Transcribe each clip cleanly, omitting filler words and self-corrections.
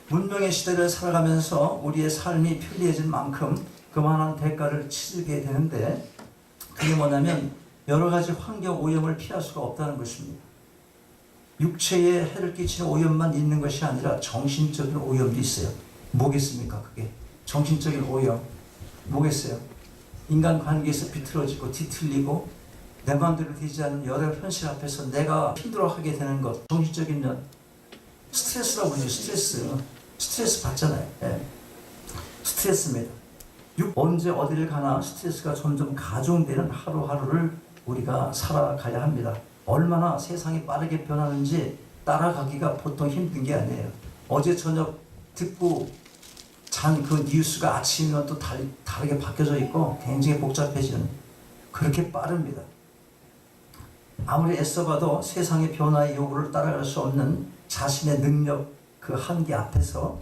문명의 시대를 살아가면서 우리의 삶이 편리해진 만큼 그만한 대가를 치르게 되는데, 그게 뭐냐면 여러 가지 환경 오염을 피할 수가 없다는 것입니다. 육체에 해를 끼치는 오염만 있는 것이 아니라 정신적인 오염도 있어요. 뭐겠습니까? 그게 정신적인 오염 뭐겠어요? 인간관계에서 비틀어지고 뒤틀리고 내 마음대로 되지 않는 여러 현실 앞에서 내가 힘들어하게 되는 것, 정신적인 면, 스트레스라고 그러죠. 스트레스 받잖아요. 예. 스트레스입니다. 언제 어디를 가나 스트레스가 점점 가중되는 하루하루를 우리가 살아가야 합니다. 얼마나 세상이 빠르게 변하는지 따라가기가 보통 힘든 게 아니에요. 어제 저녁 듣고 잔 그 뉴스가 아침이면 또 다르게 바뀌어져 있고 굉장히 복잡해지는, 그렇게 빠릅니다. 아무리 애써봐도 세상의 변화의 요구를 따라갈 수 없는 자신의 능력 그 한계 앞에서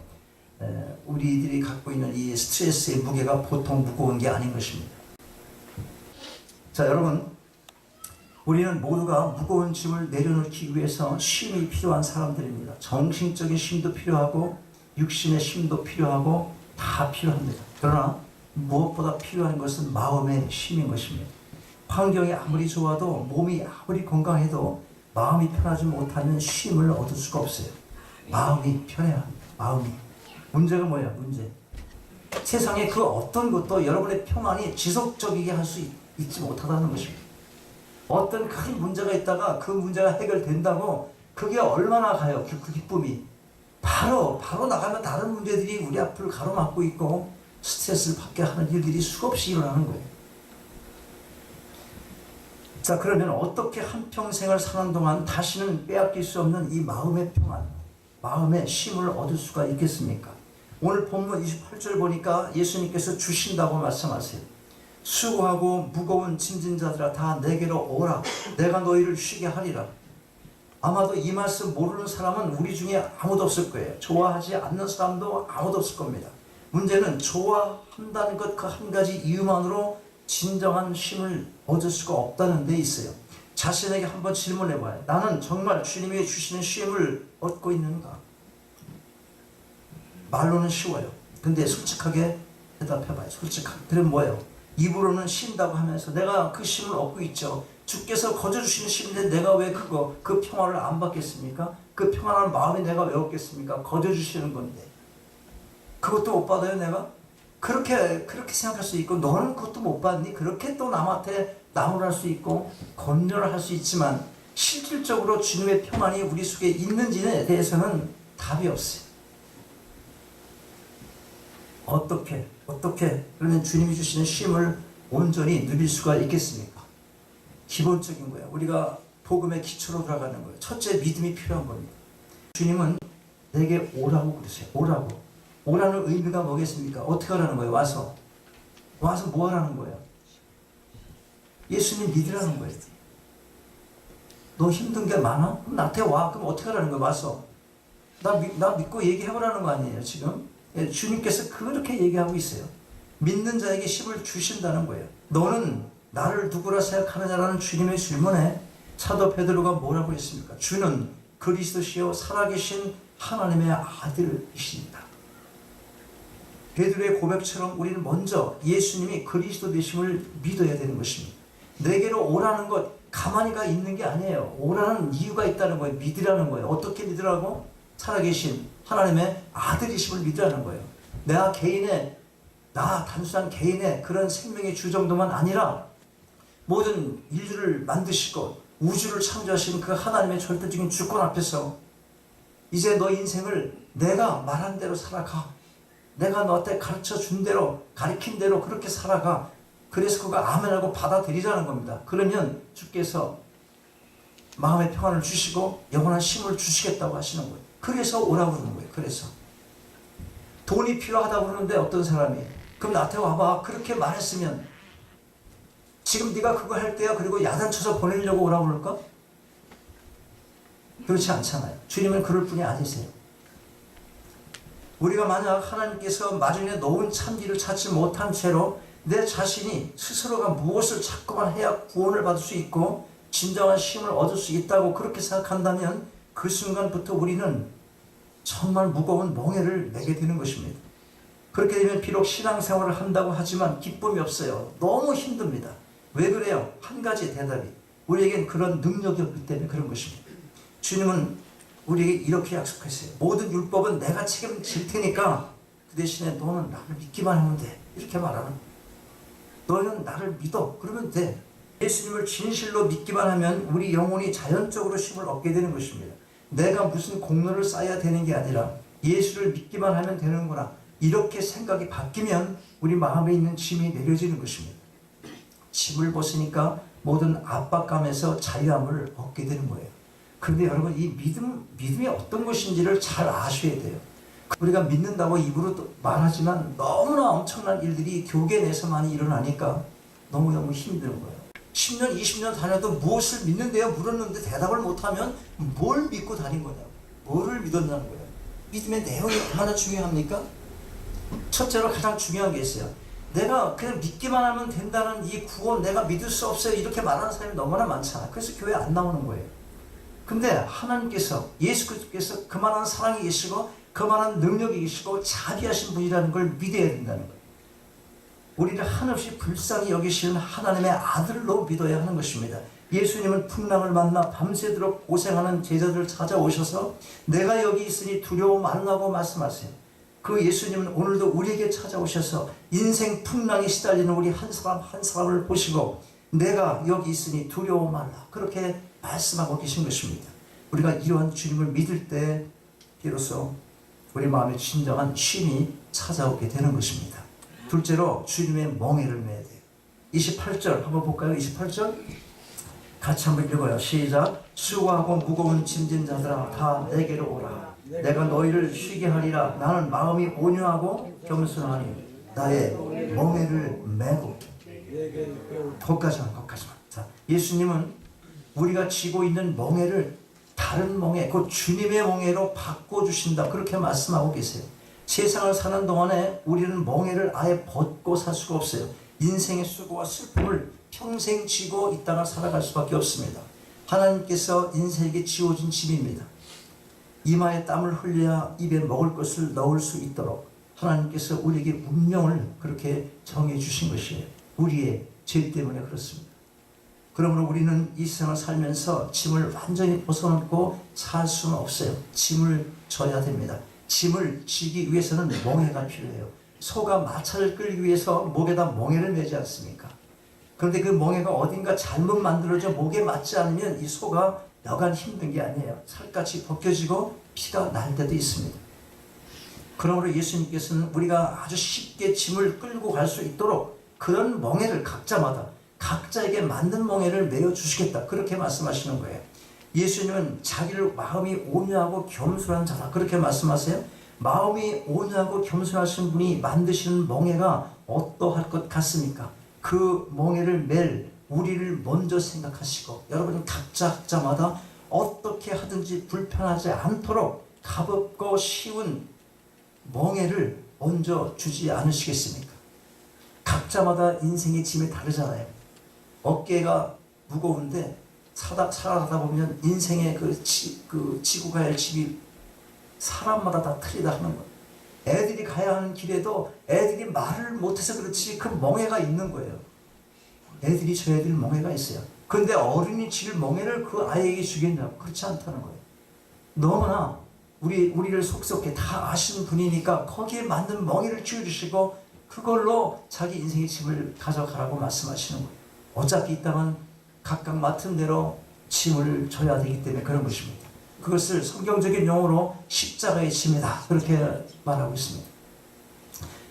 우리들이 갖고 있는 이 스트레스의 무게가 보통 무거운 게 아닌 것입니다. 자, 여러분, 우리는 모두가 무거운 짐을 내려놓기 위해서 쉼이 필요한 사람들입니다. 정신적인 쉼도 필요하고 육신의 쉼도 필요하고 다 필요합니다. 그러나 무엇보다 필요한 것은 마음의 쉼인 것입니다. 환경이 아무리 좋아도, 몸이 아무리 건강해도 마음이 편하지 못하면 쉼을 얻을 수가 없어요. 마음이 편해야 합니다. 마음이. 문제가 뭐야? 문제. 세상에 그 어떤 것도 여러분의 평안이 지속적이게 할 수 있지 못하다는 것입니다. 어떤 큰 문제가 있다가 그 문제가 해결된다고 그게 얼마나 가요? 그 기쁨이. 바로 나가면 다른 문제들이 우리 앞을 가로막고 있고 스트레스를 받게 하는 일들이 수없이 일어나는 거예요. 자, 그러면 어떻게 한평생을 사는 동안 다시는 빼앗길 수 없는 이 마음의 평안, 마음의 쉼을 얻을 수가 있겠습니까? 오늘 본문 28절 보니까 예수님께서 주신다고 말씀하세요. 수고하고 무거운 짐진 자들아 다 내게로 오라. 내가 너희를 쉬게 하리라. 아마도 이 말씀 모르는 사람은 우리 중에 아무도 없을 거예요. 좋아하지 않는 사람도 아무도 없을 겁니다. 문제는 좋아한다는 것 그 한 가지 이유만으로 진정한 쉼을 얻을 수가 없다는 데 있어요. 자신에게 한번 질문해봐요. 나는 정말 주님이 주시는 쉼을 얻고 있는가? 말로는 쉬워요. 근데 솔직하게 대답해봐요. 솔직하게. 그럼 뭐예요? 입으로는 쉰다고 하면서 내가 그 쉼을 얻고 있죠. 주께서 거저주시는 쉼인데 내가 왜 그 평화를 안 받겠습니까? 그 평안한 마음이 내가 왜 얻겠습니까? 거저주시는 건데. 그것도 못 받아요, 내가? 그렇게 생각할 수 있고, 너는 그것도 못 받니? 그렇게 또 남한테 나무랄 수 있고, 권면을 할 수 있지만, 실질적으로 주님의 평안이 우리 속에 있는지에 대해서는 답이 없어요. 어떻게, 그러면 주님이 주시는 쉼을 온전히 누릴 수가 있겠습니까? 기본적인 거예요. 우리가 복음의 기초로 돌아가는 거예요. 첫째, 믿음이 필요한 겁니다. 주님은 내게 오라고 그러세요. 오라는 의미가 뭐겠습니까? 어떻게 하라는 거예요? 와서 뭐 하라는 거예요? 예수님 믿으라는 거예요. 너 힘든 게 많아? 그럼 나한테 와. 그럼 어떻게 하라는 거예요? 와서. 나 믿고 얘기해보라는 거 아니에요, 지금? 예, 주님께서 그렇게 얘기하고 있어요. 믿는 자에게 쉼을 주신다는 거예요. 너는 나를 누구라 생각하느냐라는 주님의 질문에 사도 베드로가 뭐라고 했습니까? 주는 그리스도시요 살아계신 하나님의 아들이십니다. 베드로의 고백처럼 우리는 먼저 예수님이 그리스도 되심을 믿어야 되는 것입니다. 내게로 오라는 것, 가만히가 있는 게 아니에요. 오라는 이유가 있다는 거예요. 믿으라는 거예요. 어떻게 믿으라고? 살아계신 하나님의 아들이심을 믿으라는 거예요. 나 단순한 개인의 그런 생명의 주 정도만 아니라 모든 인류를 만드시고 우주를 창조하신 그 하나님의 절대적인 주권 앞에서 이제 너 인생을 내가 말한 대로 살아가. 내가 너한테 가르쳐 준 대로, 가르친 대로 그렇게 살아가. 그래서 그거 아멘하고 받아들이자는 겁니다. 그러면 주께서 마음의 평안을 주시고 영원한 쉼을 주시겠다고 하시는 거예요. 그래서 오라고 그러는 거예요. 그래서 돈이 필요하다고 그러는데 어떤 사람이 그럼 나한테 와봐. 그렇게 말했으면 지금 네가 그거 할 때야 그리고 야단쳐서 보내려고 오라고 그럴까? 그렇지 않잖아요. 주님은 그럴 분이 아니세요. 우리가 만약 하나님께서 마련해 놓은 참기를 찾지 못한 채로 내 자신이 스스로가 무엇을 자꾸만 해야 구원을 받을 수 있고 진정한 쉼을 얻을 수 있다고 그렇게 생각한다면 그 순간부터 우리는 정말 무거운 멍에를 매게 되는 것입니다. 그렇게 되면 비록 신앙생활을 한다고 하지만 기쁨이 없어요. 너무 힘듭니다. 왜 그래요? 한 가지 대답이, 우리에겐 그런 능력이 없기 때문에 그런 것입니다. 주님은 우리에게 이렇게 약속했어요. 모든 율법은 내가 책임질 테니까 그 대신에 너는 나를 믿기만 하면 돼. 이렇게 말하는 거예요. 너는 나를 믿어. 그러면 돼. 예수님을 진실로 믿기만 하면 우리 영혼이 자연적으로 힘을 얻게 되는 것입니다. 내가 무슨 공로를 쌓아야 되는 게 아니라 예수를 믿기만 하면 되는구나. 이렇게 생각이 바뀌면 우리 마음에 있는 짐이 내려지는 것입니다. 짐을 벗으니까 모든 압박감에서 자유함을 얻게 되는 거예요. 그런데 여러분, 이 믿음이 어떤 것인지를 잘 아셔야 돼요. 우리가 믿는다고 입으로 말하지만 너무나 엄청난 일들이 교계 내에서 많이 일어나니까 너무너무 힘든 거예요. 10년, 20년 다녀도 무엇을 믿는데요? 물었는데 대답을 못하면 뭘 믿고 다닌 거냐고. 뭐를 믿었냐는 거예요. 믿음의 내용이 얼마나 중요합니까? 첫째로 가장 중요한 게 있어요. 내가 그냥 믿기만 하면 된다는 이 구원 내가 믿을 수 없어요. 이렇게 말하는 사람이 너무나 많잖아. 그래서 교회 안 나오는 거예요. 근데 하나님께서, 예수 그리스도께서 그만한 사랑이 계시고 그만한 능력이 계시고 자비하신 분이라는 걸 믿어야 된다는 거예요. 우리를 한없이 불쌍히 여기시는 하나님의 아들로 믿어야 하는 것입니다. 예수님은 풍랑을 만나 밤새도록 고생하는 제자들을 찾아오셔서 내가 여기 있으니 두려워 말라고 말씀하세요. 그 예수님은 오늘도 우리에게 찾아오셔서 인생 풍랑에 시달리는 우리 한 사람 한 사람을 보시고 내가 여기 있으니 두려워 말라, 그렇게 말씀하고 계신 것입니다. 우리가 이러한 주님을 믿을 때 비로소 우리 마음에 진정한 쉼이 찾아오게 되는 것입니다. 둘째로 주님의 멍에를 매야 돼요. 28절 한번 볼까요? 28절 같이 한번 읽어요. 시작. 수고하고 무거운 짐진 자들아 다 내게로 오라. 내가 너희를 쉬게 하리라. 나는 마음이 온유하고 겸손하니 나의 멍에를 메고. 거기까지만. 자, 예수님은 우리가 지고 있는 멍에를 다른 멍에, 그 주님의 멍에로 바꿔주신다, 그렇게 말씀하고 계세요. 세상을 사는 동안에 우리는 멍에를 아예 벗고 살 수가 없어요. 인생의 수고와 슬픔을 평생 지고 이 땅을 살아갈 수밖에 없습니다. 하나님께서 인생에게 지어준 짐입니다. 이마에 땀을 흘려야 입에 먹을 것을 넣을 수 있도록 하나님께서 우리에게 운명을 그렇게 정해 주신 것이에요. 우리의 죄 때문에 그렇습니다. 그러므로 우리는 이 세상을 살면서 짐을 완전히 벗어놓고 살 수는 없어요. 짐을 져야 됩니다. 짐을 지기 위해서는 멍에가 필요해요. 소가 마차를 끌기 위해서 목에다 멍에를 매지 않습니까? 그런데 그 멍에가 어딘가 잘못 만들어져 목에 맞지 않으면 이 소가 여간 힘든 게 아니에요. 살갗이 벗겨지고 피가 날 때도 있습니다. 그러므로 예수님께서는 우리가 아주 쉽게 짐을 끌고 갈 수 있도록 그런 멍에를 각자에게 맞는 멍에를 매어 주시겠다, 그렇게 말씀하시는 거예요. 예수님은 자기를 마음이 온유하고 겸손한 자다, 그렇게 말씀하세요. 마음이 온유하고 겸손하신 분이 만드시는 멍에가 어떠할 것 같습니까? 그 멍에를 맬 우리를 먼저 생각하시고 여러분 각자마다 어떻게 하든지 불편하지 않도록 가볍고 쉬운 멍에를 먼저 주지 않으시겠습니까? 각자마다 인생의 짐이 다르잖아요. 어깨가 무거운데 살아가다 보면 인생의 지고 가야 할 집이 사람마다 다 틀리다 하는 거예요. 애들이 가야 하는 길에도 애들이 말을 못해서 그렇지 그 멍에가 있는 거예요. 애들이 줘야 될 멍에가 있어요. 그런데 어른이 질 멍에를 그 아이에게 주겠냐고, 그렇지 않다는 거예요. 너무나 우리를 속속게 다 아시는 분이니까 거기에 맞는 멍에를 쥐어주시고 그걸로 자기 인생의 짐을 가져가라고 말씀하시는 거예요. 어차피 이 땅은 각각 맡은 대로 짐을 져야 되기 때문에 그런 것입니다. 그것을 성경적인 용어로 십자가의 짐이다, 그렇게 말하고 있습니다.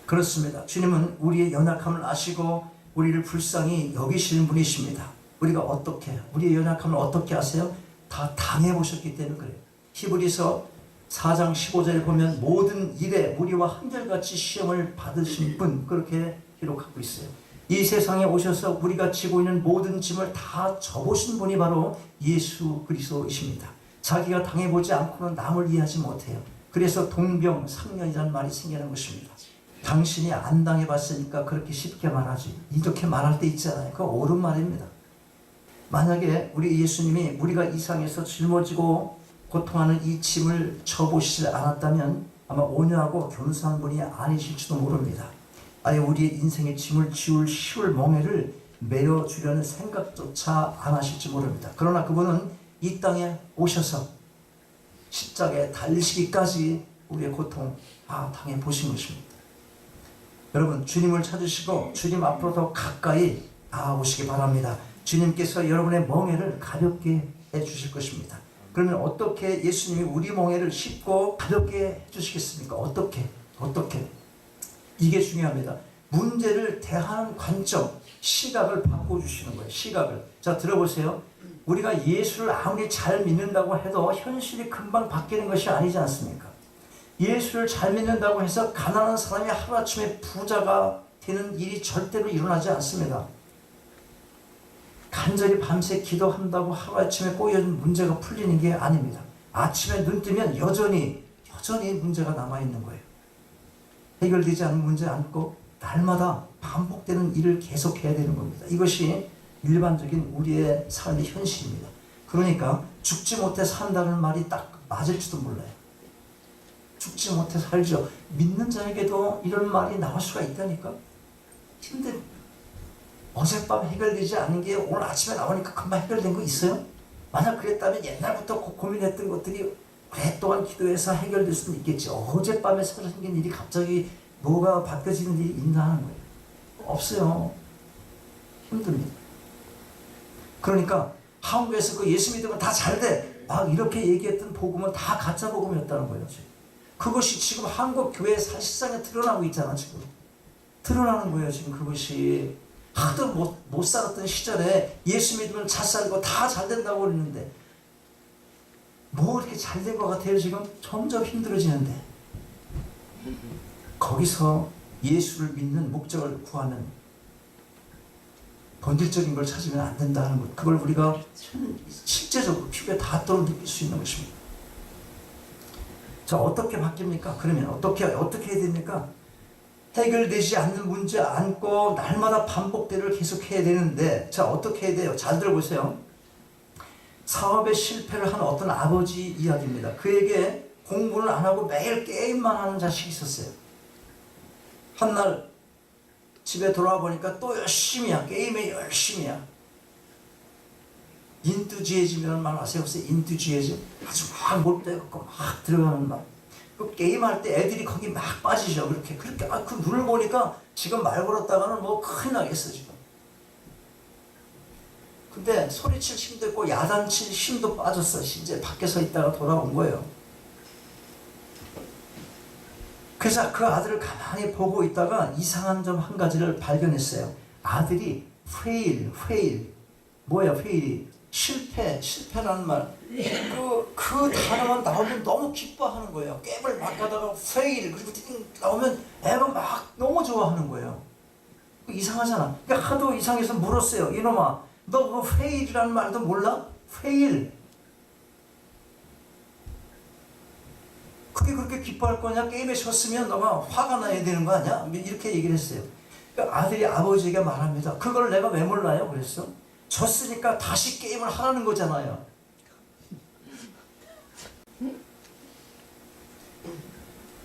그렇습니다. 주님은 우리의 연약함을 아시고 우리를 불쌍히 여기시는 분이십니다. 우리의 연약함을 어떻게 아세요? 다 당해보셨기 때문에 그래요. 히브리서 4장 15절에 보면 모든 일에 우리와 한결같이 시험을 받으신 분, 그렇게 기록하고 있어요. 이 세상에 오셔서 우리가 지고 있는 모든 짐을 다 져보신 분이 바로 예수 그리스도이십니다. 자기가 당해보지 않고는 남을 이해하지 못해요. 그래서 동병상련이라는 말이 생기는 것입니다. 당신이 안 당해봤으니까 그렇게 쉽게 말하지, 이렇게 말할 때 있잖아요. 그거 옳은 말입니다. 만약에 우리 예수님이 우리가 이 세상에서 짊어지고 고통하는 이 짐을 져보시지 않았다면 아마 온유하고 겸손한 분이 아니실지도 모릅니다. 아예 우리의 인생의 짐을 지울 쉬울 멍에를 메어주려는 생각조차 안 하실지 모릅니다. 그러나 그분은 이 땅에 오셔서 십자가에 달리시기까지 우리의 고통 당해 보신 것입니다. 여러분, 주님을 찾으시고 주님 앞으로 더 가까이 나아오시기 바랍니다. 주님께서 여러분의 멍에를 가볍게 해주실 것입니다. 그러면 어떻게 예수님이 우리 멍에를 쉽고 가볍게 해주시겠습니까? 어떻게? 이게 중요합니다. 문제를 대하는 관점, 시각을 바꿔주시는 거예요. 시각을. 자, 들어보세요. 우리가 예수를 아무리 잘 믿는다고 해도 현실이 금방 바뀌는 것이 아니지 않습니까? 예수를 잘 믿는다고 해서 가난한 사람이 하루아침에 부자가 되는 일이 절대로 일어나지 않습니다. 간절히 밤새 기도한다고 하루아침에 꼬여진 문제가 풀리는 게 아닙니다. 아침에 눈 뜨면 여전히 문제가 남아있는 거예요. 해결되지 않은 문제 안고 날마다 반복되는 일을 계속해야 되는 겁니다. 이것이 일반적인 우리의 삶의 현실입니다. 그러니까 죽지 못해 산다는 말이 딱 맞을지도 몰라요. 죽지 못해 살죠. 믿는 자에게도 이런 말이 나올 수가 있다니까. 근데 어젯밤 해결되지 않은 게 오늘 아침에 나오니까 금방 해결된 거 있어요? 만약 그랬다면 옛날부터 고민했던 것들이 오랫동안 기도해서 해결될 수는 있겠지. 어젯밤에 새로 생긴 일이 갑자기 뭐가 바뀌어지는 일이 있나 하는 거예요. 없어요. 힘듭니다. 그러니까 한국에서 그 예수 믿으면 다 잘 돼. 막 이렇게 얘기했던 복음은 다 가짜 복음이었다는 거예요. 지금. 그것이 지금 한국 교회 사실상에 드러나고 있잖아. 지금. 드러나는 거예요. 지금 그것이. 하도 못 살았던 시절에 예수 믿으면 잘 살고 다 잘 된다고 그랬는데 뭐 이렇게 잘 된 것 같아요. 지금 점점 힘들어지는데 거기서 예수를 믿는 목적을 구하는 본질적인 걸 찾으면 안 된다는 것, 그걸 우리가 실제적으로 피부에 닿도록 느낄 수 있는 것입니다. 자, 어떻게 바뀝니까? 그러면 어떻게 해야 됩니까? 해결되지 않는 문제 안고 날마다 반복대로 계속해야 되는데, 자, 어떻게 해야 돼요? 잘 들어보세요. 사업에 실패를 한 어떤 아버지 이야기입니다. 그에게 공부를 안 하고 매일 게임만 하는 자식이 있었어요. 한날 집에 돌아와 보니까 또 열심히야. 게임에 열심히야. 인투지에즘이라는 말 아세요? 인투지에즘? 아주 막 몰두해갖고 막 들어가는 말. 그 게임할 때 애들이 거기 막 빠지죠. 그렇게 그 눈을 보니까 지금 말 걸었다가는 뭐 큰일 나겠어 지금. 근데 소리칠 힘도 있고 야단칠 힘도 빠졌어. 이제 밖에 서 있다가 돌아온 거예요. 그래서 그 아들을 가만히 보고 있다가 이상한 점 한 가지를 발견했어요. 아들이 fail 뭐야 fail이? 실패라는 말. 그 단어만 나오면 너무 기뻐하는 거예요. 게임을 막 하다가 fail 그리고 띵 나오면 애가 막 너무 좋아하는 거예요. 이상하잖아. 그러니까 하도 이상해서 물었어요. 이놈아, 너 그 fail이라는 말도 몰라? fail. 그게 그렇게 기뻐할 거냐? 게임에 졌으면 너가 화가 나야 되는 거 아니야? 이렇게 얘기를 했어요. 그러니까 아들이 아버지에게 말합니다. 그걸 내가 왜 몰라요? 그랬어. 졌으니까 다시 게임을 하라는 거잖아요.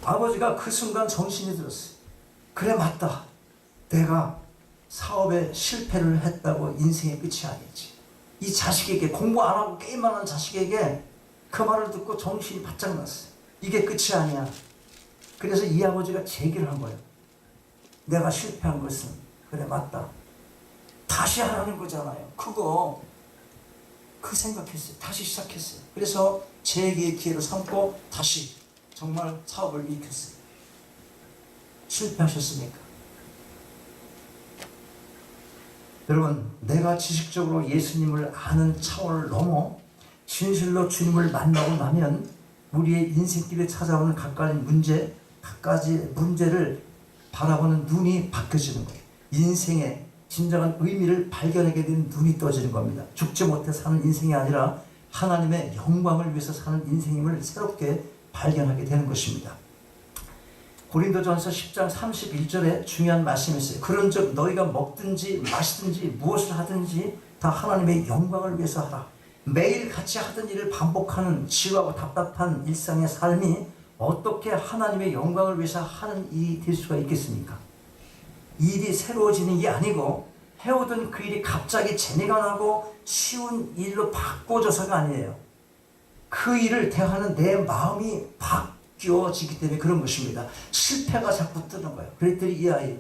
아버지가 그 순간 정신이 들었어요. 그래, 맞다. 내가 사업에 실패를 했다고 인생의 끝이 아니지. 이 자식에게, 공부 안 하고 게임만 하는 자식에게 그 말을 듣고 정신이 바짝 났어요. 이게 끝이 아니야. 그래서 이 아버지가 제기를 한 거예요. 내가 실패한 것은, 그래, 맞다. 다시 하라는 거잖아요. 그 생각했어요. 다시 시작했어요. 그래서 재기의 기회를 삼고 다시 정말 사업을 일으켰어요. 실패하셨습니까? 여러분, 내가 지식적으로 예수님을 아는 차원을 넘어 진실로 주님을 만나고 나면 우리의 인생길에 찾아오는 각가지 문제를 바라보는 눈이 바뀌어지는 거예요. 인생의 진정한 의미를 발견하게 되는 눈이 떠지는 겁니다. 죽지 못해 사는 인생이 아니라 하나님의 영광을 위해서 사는 인생임을 새롭게 발견하게 되는 것입니다. 고린도전서 10장 31절에 중요한 말씀이 있어요. 그런즉 너희가 먹든지 마시든지 무엇을 하든지 다 하나님의 영광을 위해서 하라. 매일 같이 하던 일을 반복하는 지루하고 답답한 일상의 삶이 어떻게 하나님의 영광을 위해서 하는 일이 될 수가 있겠습니까? 일이 새로워지는 게 아니고 해오던 그 일이 갑자기 재미가 나고 쉬운 일로 바꿔져서가 아니에요. 그 일을 대하는 내 마음이 바뀌어지기 때문에 그런 것입니다. 실패가 자꾸 뜨는 거예요. 그랬더니 이 아이,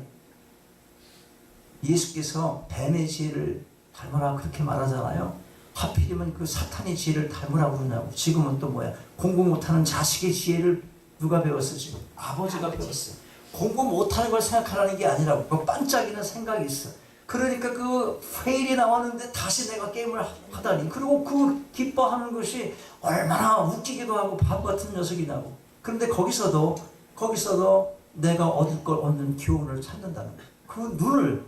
예수께서 뱀의 지혜를 닮으라 그렇게 말하잖아요. 하필이면 그 사탄의 지혜를 닮으라고 그러냐고. 지금은 또 뭐야? 공부 못하는 자식의 지혜를 누가 배웠어 지금? 아버지가 배웠어요. 공부 못하는 걸 생각하라는 게 아니라고. 그 반짝이는 생각이 있어. 그러니까 그 페일이 나왔는데 다시 내가 게임을 하다니. 그리고 그 기뻐하는 것이 얼마나 웃기기도 하고 바보 같은 녀석이냐고. 그런데 거기서도 내가 얻을 걸 얻는 교훈을 찾는다는 거예요. 그 눈을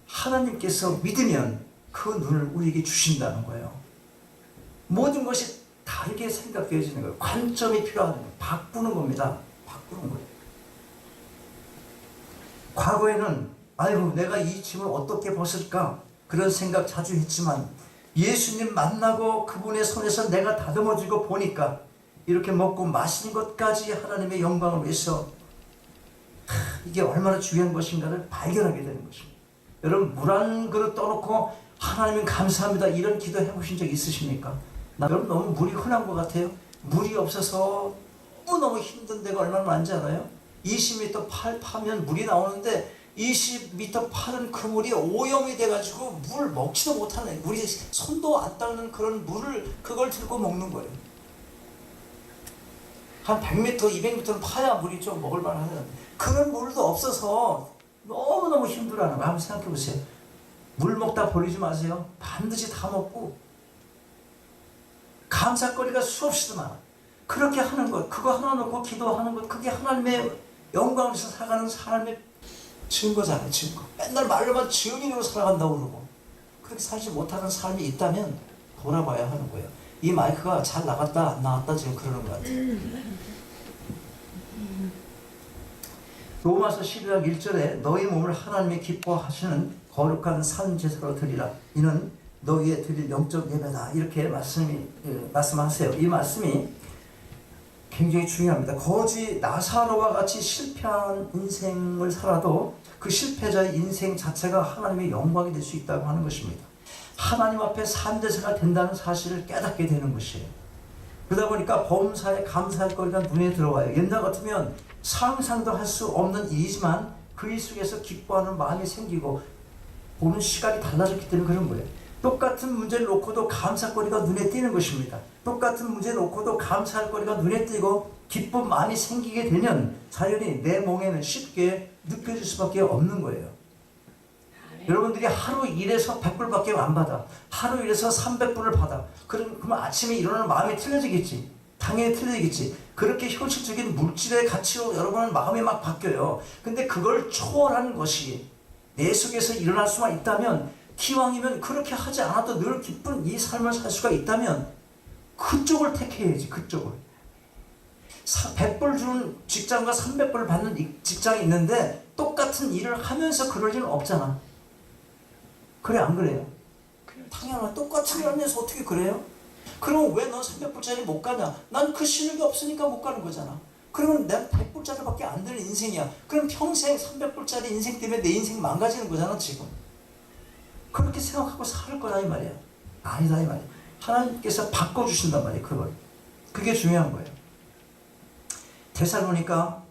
하나님께서 믿으면 그 눈을 우리에게 주신다는 거예요. 모든 것이 다르게 생각되어지는 거예요. 관점이 필요한 거예요. 바꾸는 겁니다. 바꾸는 거예요. 과거에는 아이고 내가 이 짐을 어떻게 벗을까 그런 생각 자주 했지만 예수님 만나고 그분의 손에서 내가 다듬어지고 보니까 이렇게 먹고 마시는 것까지 하나님의 영광을 위해서 이게 얼마나 중요한 것인가를 발견하게 되는 것입니다. 여러분 물 한 그릇 떠놓고 하나님 감사합니다 이런 기도 해보신 적 있으십니까? 여러분 너무 물이 흔한 것 같아요. 물이 없어서 너무 힘든 데가 얼마나 많지 않아요? 20m 팔 파면 물이 나오는데 20m 파는 그 물이 오염이 돼가지고 물 먹지도 못하는, 물이 손도 안 닦는 그런 물을 그걸 들고 먹는 거예요. 한 100m, 200m는 파야 물이 좀 먹을만 하는 그런 물도 없어서 너무너무 힘들어하는 거. 한번 생각해 보세요. 물 먹다 버리지 마세요. 반드시 다 먹고 감사거리가 수없이도 많아. 그렇게 하는 것, 그거 하나 놓고 기도하는 것, 그게 하나님의 영광에서 살아가는 삶의 증거잖아요. 증거. 맨날 말로만 증인으로 살아간다고 그러고 그렇게 살지 못하는 삶이 있다면 돌아봐야 하는 거예요. 이 마이크가 잘 나갔다 안 나갔다 지금 그러는 것 같아요. 로마서 12장 1절에 너희 몸을 하나님이 기뻐하시는 거룩한 산 제사로 드리라. 이는 너희의 드릴 영적 예배다. 이렇게 말씀하세요. 이 말씀이 굉장히 중요합니다. 거지 나사로와 같이 실패한 인생을 살아도 그 실패자의 인생 자체가 하나님의 영광이 될 수 있다고 하는 것입니다. 하나님 앞에 산제사가 된다는 사실을 깨닫게 되는 것이에요. 그러다 보니까 범사에 감사할 거리가 눈에 들어와요. 옛날 같으면 상상도 할 수 없는 일이지만 그 일 속에서 기뻐하는 마음이 생기고 보는 시각이 달라졌기 때문에 그런 거예요. 똑같은 문제를 놓고도 감사거리가 눈에 띄는 것입니다. 똑같은 문제를 놓고도 감사할 거리가 눈에 띄고 기쁜 마음이 생기게 되면 자연히 내 몸에는 쉽게 느껴질 수밖에 없는 거예요. 여러분들이 하루 일해서 100불밖에 안 받아. 하루 일해서 300불을 받아. 그럼 아침에 일어나는 마음이 틀려지겠지. 당연히 틀려지겠지. 그렇게 현실적인 물질의 가치로 여러분은 마음이 막 바뀌어요. 근데 그걸 초월하는 것이 내 속에서 일어날 수만 있다면, 기왕이면 그렇게 하지 않아도 늘 기쁜 이 삶을 살 수가 있다면 그쪽을 택해야지. 그쪽을. 100불 주는 직장과 300불 받는 직장이 있는데 똑같은 일을 하면서 그럴 일은 없잖아. 그래 안 그래요? 당연히 똑같은 일 하면서 어떻게 그래요? 그럼 왜 넌 300불짜리 못 가냐? 난 그 실력이 없으니까 못 가는 거잖아. 그러면 난 100불짜리밖에 안 되는 인생이야. 그럼 평생 300불짜리 인생 때문에 내 인생 망가지는 거잖아 지금. 그렇게 생각하고 살 거다 이 말이야. 아니다 이 말이야. 하나님께서 바꿔주신단 말이야 그걸. 그게 중요한 거예요. 데살로니가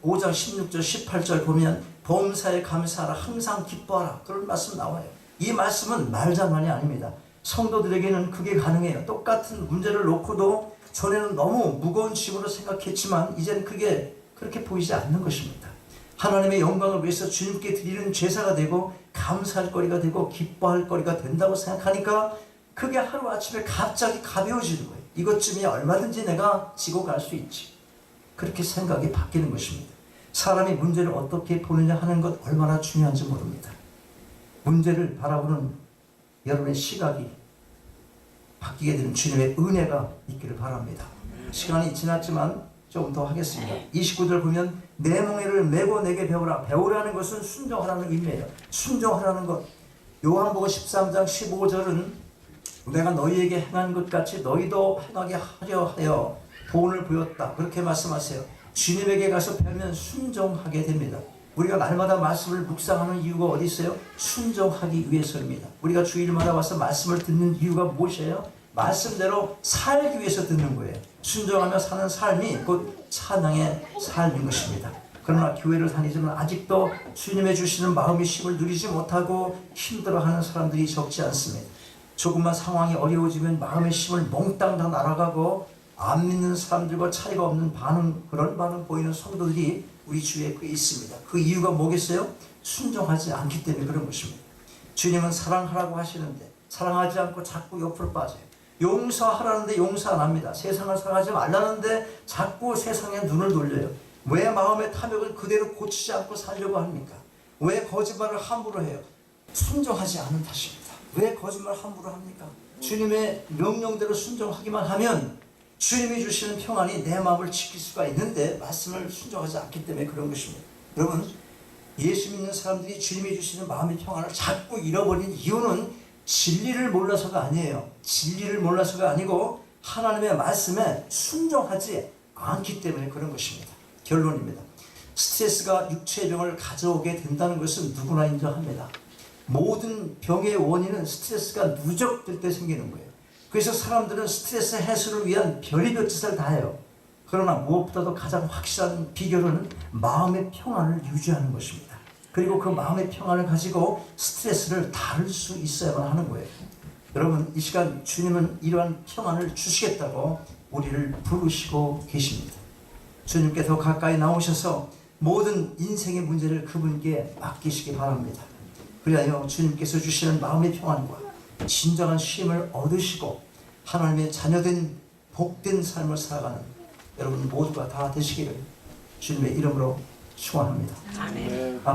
5장 16절 18절 보면 범사에 감사하라 항상 기뻐하라 그런 말씀 나와요. 이 말씀은 말장난이 아닙니다. 성도들에게는 그게 가능해요. 똑같은 문제를 놓고도 전에는 너무 무거운 짐으로 생각했지만 이제는 그게 그렇게 보이지 않는 것입니다. 하나님의 영광을 위해서 주님께 드리는 제사가 되고 감사할 거리가 되고 기뻐할 거리가 된다고 생각하니까 그게 하루아침에 갑자기 가벼워지는 거예요. 이것쯤이야 얼마든지 내가 지고 갈 수 있지. 그렇게 생각이 바뀌는 것입니다. 사람이 문제를 어떻게 보느냐 하는 것 얼마나 중요한지 모릅니다. 문제를 바라보는 여러분의 시각이 바뀌게 되는 주님의 은혜가 있기를 바랍니다. 시간이 지났지만 조금 더 하겠습니다. 29절 보면 내 멍에를 메고 내게 배우라. 배우라는 것은 순종하라는 의미예요. 순종하라는 것. 요한복음 13장 15절은 내가 너희에게 행한 것 같이 너희도 행하게 하려 하여 본을 보였다. 그렇게 말씀하세요. 주님에게 가서 배우면 순종하게 됩니다. 우리가 날마다 말씀을 묵상하는 이유가 어디 있어요? 순종하기 위해서입니다. 우리가 주일마다 와서 말씀을 듣는 이유가 무엇이에요? 말씀대로 살기 위해서 듣는 거예요. 순종하며 사는 삶이 곧 찬양의 삶인 것입니다. 그러나 교회를 다니지만 아직도 주님의 주시는 마음의 힘을 누리지 못하고 힘들어하는 사람들이 적지 않습니다. 조금만 상황이 어려워지면 마음의 힘을 몽땅 다 날아가고 안 믿는 사람들과 차이가 없는 그런 반응 보이는 성도들이 우리 주위에 있습니다. 그 이유가 뭐겠어요? 순종하지 않기 때문에 그런 것입니다. 주님은 사랑하라고 하시는데 사랑하지 않고 자꾸 옆으로 빠져요. 용서하라는데 용서 안 합니다. 세상을 사랑하지 말라는데 자꾸 세상에 눈을 돌려요. 왜 마음의 탐욕을 그대로 고치지 않고 살려고 합니까? 왜 거짓말을 함부로 해요? 순종하지 않은 탓입니다. 왜 거짓말을 함부로 합니까? 주님의 명령대로 순종하기만 하면 주님이 주시는 평안이 내 마음을 지킬 수가 있는데 말씀을 순종하지 않기 때문에 그런 것입니다. 여러분, 예수 믿는 사람들이 주님이 주시는 마음의 평안을 자꾸 잃어버린 이유는 진리를 몰라서가 아니에요. 진리를 몰라서가 아니고 하나님의 말씀에 순종하지 않기 때문에 그런 것입니다. 결론입니다. 스트레스가 육체의 병을 가져오게 된다는 것은 누구나 인정합니다. 모든 병의 원인은 스트레스가 누적될 때 생기는 거예요. 그래서 사람들은 스트레스 해소를 위한 별의별 짓을 다 해요. 그러나 무엇보다도 가장 확실한 비결은 마음의 평안을 유지하는 것입니다. 그리고 그 마음의 평안을 가지고 스트레스를 다룰 수 있어야만 하는 거예요. 여러분, 이 시간 주님은 이러한 평안을 주시겠다고 우리를 부르시고 계십니다. 주님께 더 가까이 나오셔서 모든 인생의 문제를 그분께 맡기시기 바랍니다. 그리하여 주님께서 주시는 마음의 평안과 진정한 쉼을 얻으시고 하나님의 자녀된 복된 삶을 살아가는 여러분 모두가 다 되시기를 주님의 이름으로 축원합니다. 아멘.